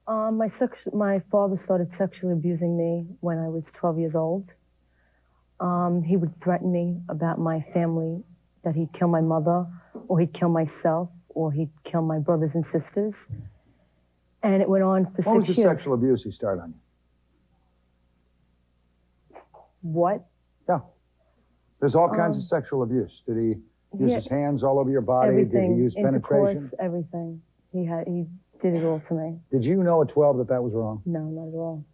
My father started sexually abusing me when I was 12 years old. He would threaten me about my family, that he'd kill my mother, or he'd kill myself, or he'd kill my brothers and sisters. And it went on for 6 years. What was the sexual abuse he started on you? What? Yeah. There's all kinds of sexual abuse. Did he use his hands all over your body? Everything. Did he use penetration? Intercourse, everything. He did it all to me. Did you know at 12 that was wrong? No, not at all.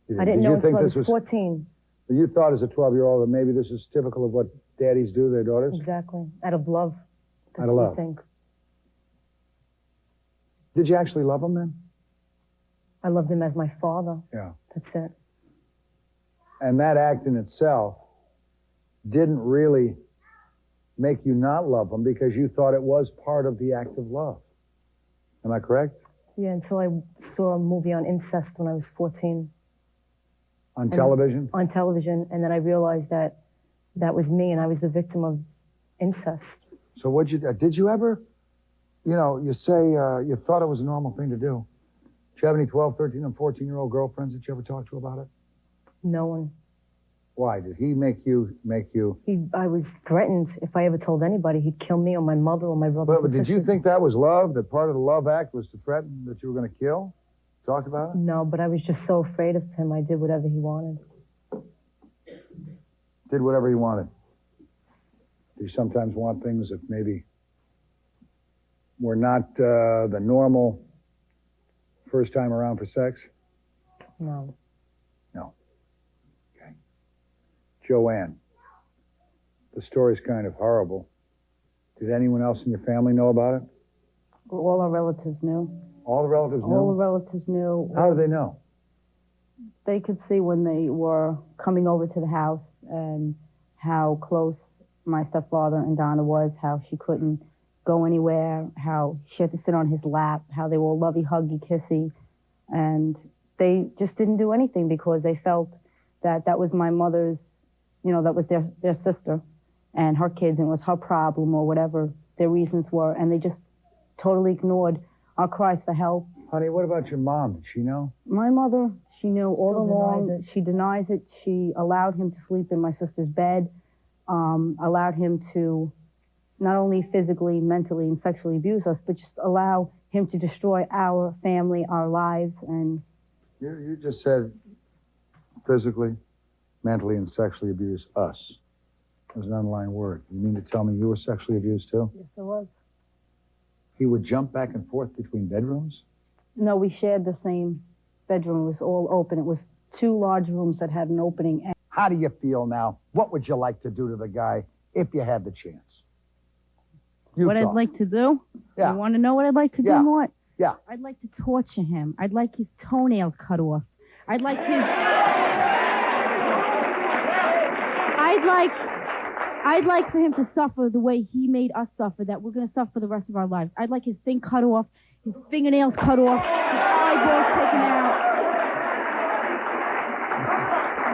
You I didn't know until I was 14. You thought as a 12-year-old that maybe this is typical of what daddies do to their daughters? Exactly. Out of love. That's out of love. I think. Did you actually love him then? I loved him as my father. Yeah. That's it. And that act in itself didn't really make you not love him because you thought it was part of the act of love. Am I correct? Yeah, until I saw a movie on incest when I was 14. On television? On television, and then I realized that was me, and I was the victim of incest. So did you ever, you say you thought it was a normal thing to do. Did you have any 12, 13, and 14-year-old girlfriends that you ever talked to about it? No one. Why? Did he make you? I was threatened. If I ever told anybody, he'd kill me or my mother or my brother. But did you think that was love, that part of the love act was to threaten that you were going to kill? Talked about it? No, but I was just so afraid of him, I did whatever he wanted. Did whatever he wanted. Do you sometimes want things that maybe were not the normal first time around for sex? No. No. Okay. Joanne, the story's kind of horrible. Did anyone else in your family know about it? All our relatives knew. All the relatives knew? All the relatives knew. How did they know? They could see when they were coming over to the house and how close my stepfather and Donna was, how she couldn't go anywhere, how she had to sit on his lap, how they were all lovey, huggy, kissy. And they just didn't do anything because they felt that was my mother's, that was their sister and her kids, and it was her problem or whatever their reasons were. And they just totally ignored our cries for help. Honey, what about your mom? Did she know? My mother, she knew all Still along. denies it. She denies it. She allowed him to sleep in my sister's bed, allowed him to not only physically, mentally, and sexually abuse us, but just allow him to destroy our family, our lives. And You just said physically, mentally, and sexually abuse us. There's an underlying word. You mean to tell me you were sexually abused too? Yes, I was. He would jump back and forth between bedrooms? no, we shared the same bedroom. It was all open. It was 2 large rooms that had an opening. How do you feel now? What would you like to do to the guy if you had the chance? What I'd like to do? Yeah. You want to know what I'd like to do, Yeah. Mort? Yeah. I'd like to torture him. I'd like his toenails cut off. I'd like for him to suffer the way he made us suffer, that we're going to suffer the rest of our lives. I'd like his thing cut off, his fingernails cut off, his eyeballs taken out.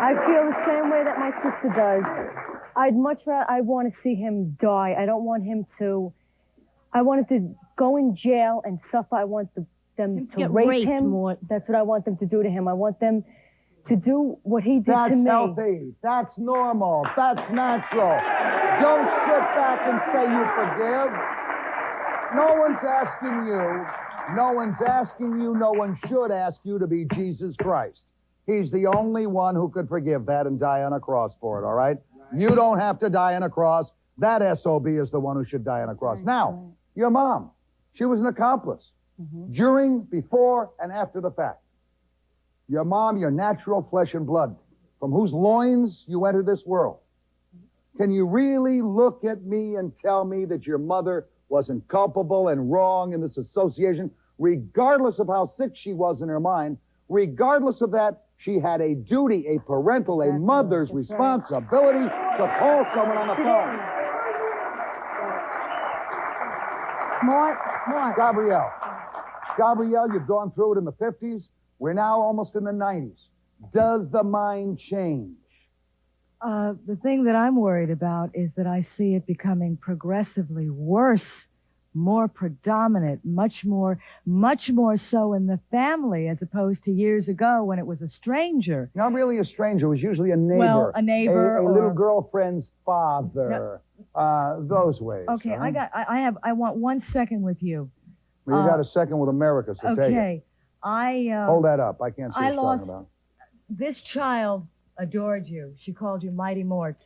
I feel the same way that my sister does. I want to see him die. I don't want him to, I want him to go in jail and suffer. I want them to get rape raped, him. Mort. That's what I want them to do to him. I want them to do what he did That's to me. healthy. That's normal. That's natural. Don't sit back and say you forgive. No one's asking you. No one's asking you. No one should ask you to be Jesus Christ. He's the only one who could forgive that and die on a cross for it, all right? You don't have to die on a cross. That SOB is the one who should die on a cross. Now, your mom, she was an accomplice. During, before, and after the fact. Your mom, your natural flesh and blood, from whose loins you entered this world. Can you really look at me and tell me that your mother wasn't culpable and wrong in this association, regardless of how sick she was in her mind, regardless of that, she had a duty, a parental, a mother's responsibility to call someone on the phone. Mort. Gabrielle, you've gone through it in the 50s. We're now almost in the 90s. Does the mind change? The thing that I'm worried about is that I see it becoming progressively worse, more predominant, much more so in the family as opposed to years ago when it was a stranger. Not really a stranger. It was usually a neighbor. Well, a neighbor a or little girlfriend's father. Those ways. Okay, huh? I want 1 second with you. Well, you got a second with America, so take it. Okay, Hold that up. I can't see what you're talking about. This child adored you. She called you Mighty Mort.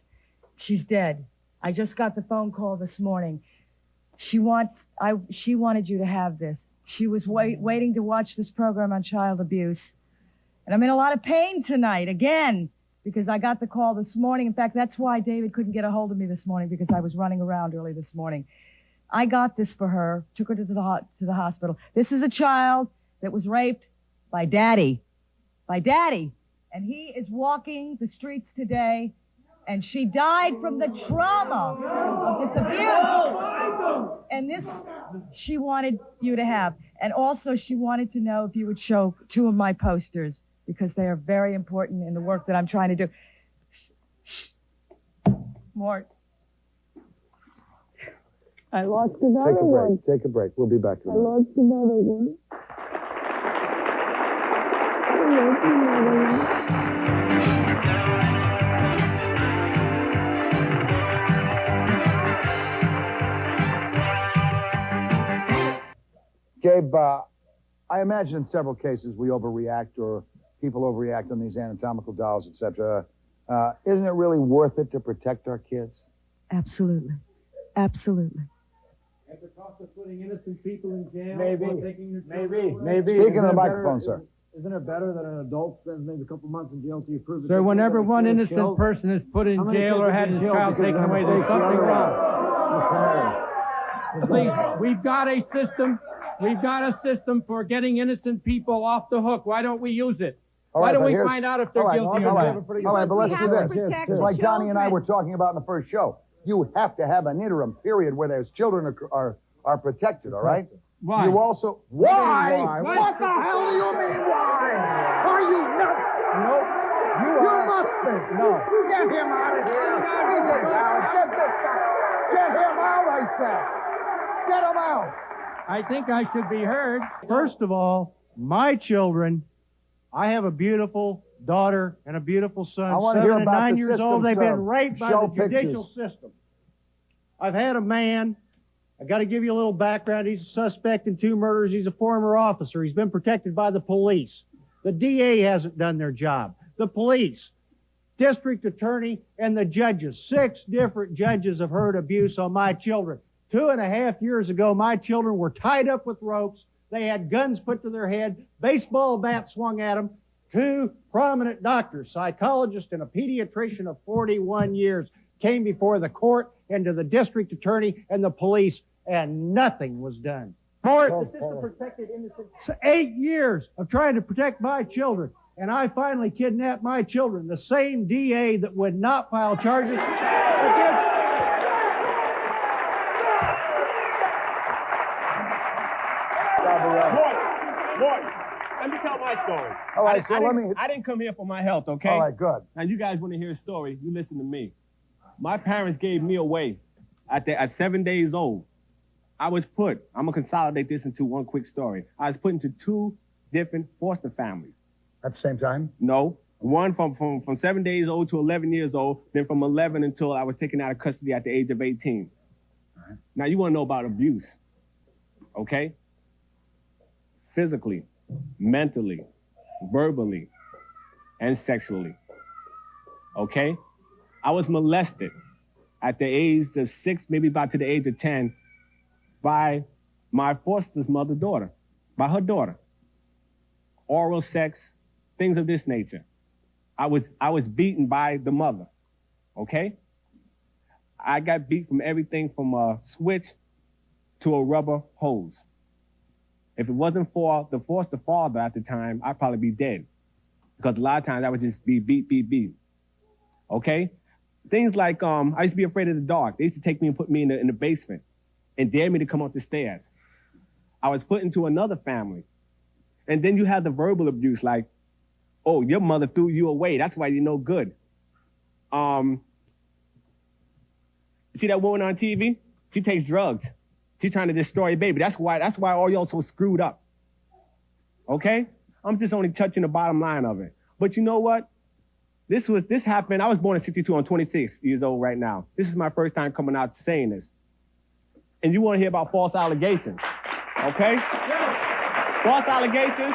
She's dead. I just got the phone call this morning. She wanted you to have this. She was waiting to watch this program on child abuse. And I'm in a lot of pain tonight, again, because I got the call this morning. In fact, that's why David couldn't get a hold of me this morning, because I was running around early this morning. I got this for her, took her to the hospital. This is a child that was raped by Daddy. And he is walking the streets today, and she died from the trauma of this abuse. And this she wanted you to have. And also she wanted to know if you would show 2 of my posters, because they are very important in the work that I'm trying to do. Mort. I lost another one. Take a break. We'll be back. I lost another one. Gabe, I imagine in several cases we overreact, or people overreact on these anatomical dolls, etc. Isn't it really worth it to protect our kids? Absolutely. Absolutely. At the cost of putting innocent people in jail? Maybe. Speaking to the microphone, sir. Isn't it better that an adult spends maybe a couple months in jail till you prove it? Sir, whenever one innocent person is put in jail or had his child taken away, there's something wrong. Please, we've got a system for getting innocent people off the hook. Why don't we use it? Why don't we find out if they're guilty or not? All right, but let's do this. It's like Donnie and I were talking about in the first show. You have to have an interim period where those children are protected, all right? Why? You also... Why? What the hell do you mean, why? Are you nuts? No. You must be. No. Get him out of here. Bring it down. Get this guy. Get him out, I said. Get him out. I think I should be heard. First of all, my children, I have a beautiful daughter and a beautiful son, I want to hear 7 and about 9 the years system, old. They've sir. been raped by Show the judicial pictures. system. I've had a man. I got to give you a little background. He's a suspect in 2 murders. He's a former officer. He's been protected by the police. The DA hasn't done their job. The police, district attorney, and the judges. 6 different judges have heard abuse on my children. 2.5 years ago, my children were tied up with ropes. They had guns put to their head, baseball bats swung at them. 2 prominent doctors, psychologist and a pediatrician of 41 years, came before the court and to the district attorney and the police, and nothing was done. Mort, the system protected innocent. 8 years of trying to protect my children, and I finally kidnapped my children. The same DA that would not file charges against. Mort, let me tell my story. All right, so let me... I didn't come here for my health, okay? All right, good. Now, you guys want to hear a story, you listen to me. My parents gave me away at 7 days old. I'm going to consolidate this into one quick story. I was put into 2 different foster families. At the same time? No. One from 7 days old to 11 years old, then from 11 until I was taken out of custody at the age of 18. All right. Now, you want to know about abuse, okay? Physically, mentally, verbally, and sexually, okay? I was molested at the age of 6, maybe about to the age of 10, by my foster mother's daughter, by her daughter. Oral sex, things of this nature. I was beaten by the mother, okay? I got beat from everything from a switch to a rubber hose. If it wasn't for the foster father at the time, I'd probably be dead. Because a lot of times I would just be beat. Okay? Things like, I used to be afraid of the dark. They used to take me and put me in the basement and dare me to come up the stairs. I was put into another family. And then you have the verbal abuse, like, oh, your mother threw you away. That's why you're no good. See that woman on TV? She takes drugs. She's trying to destroy your baby. That's why all y'all so screwed up. Okay? I'm just only touching the bottom line of it. But you know what? This happened. I was born in 62. I'm 26 years old right now. This is my first time coming out saying this. And you want to hear about false allegations. Okay? False allegations.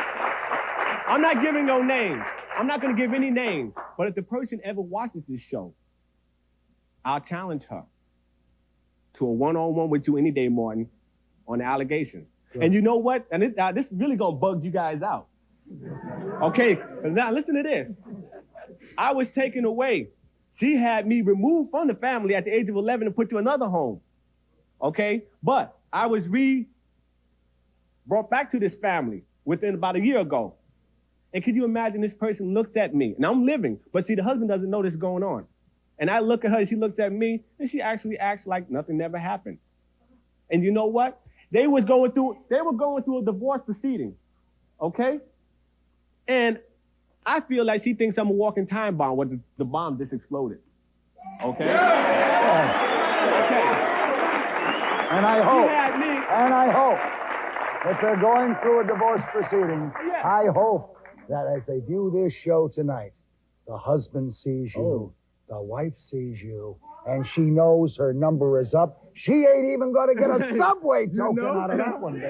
I'm not giving no names. I'm not going to give any names. But if the person ever watches this show, I'll challenge her to a one-on-one with you any day, Morton, on the allegations. Sure. And you know what? And this is really going to bug you guys out. Okay? Now listen to this. I was taken away. She had me removed from the family at the age of 11 and put to another home. Okay? But I was brought back to this family within about a year ago. And can you imagine this person looked at me? And I'm living, but see, the husband doesn't know this is going on. And I look at her, and she looks at me, and she actually acts like nothing never happened. And you know what? They were going through a divorce proceeding. Okay? And I feel like she thinks I'm a walking time bomb when the bomb just exploded. Okay? Yeah. Okay. And I hope if they're going through a divorce proceeding, yeah. I hope that as they view this show tonight, the husband sees you, the wife sees you, and she knows her number is up. She ain't even going to get a subway token out of that one, baby.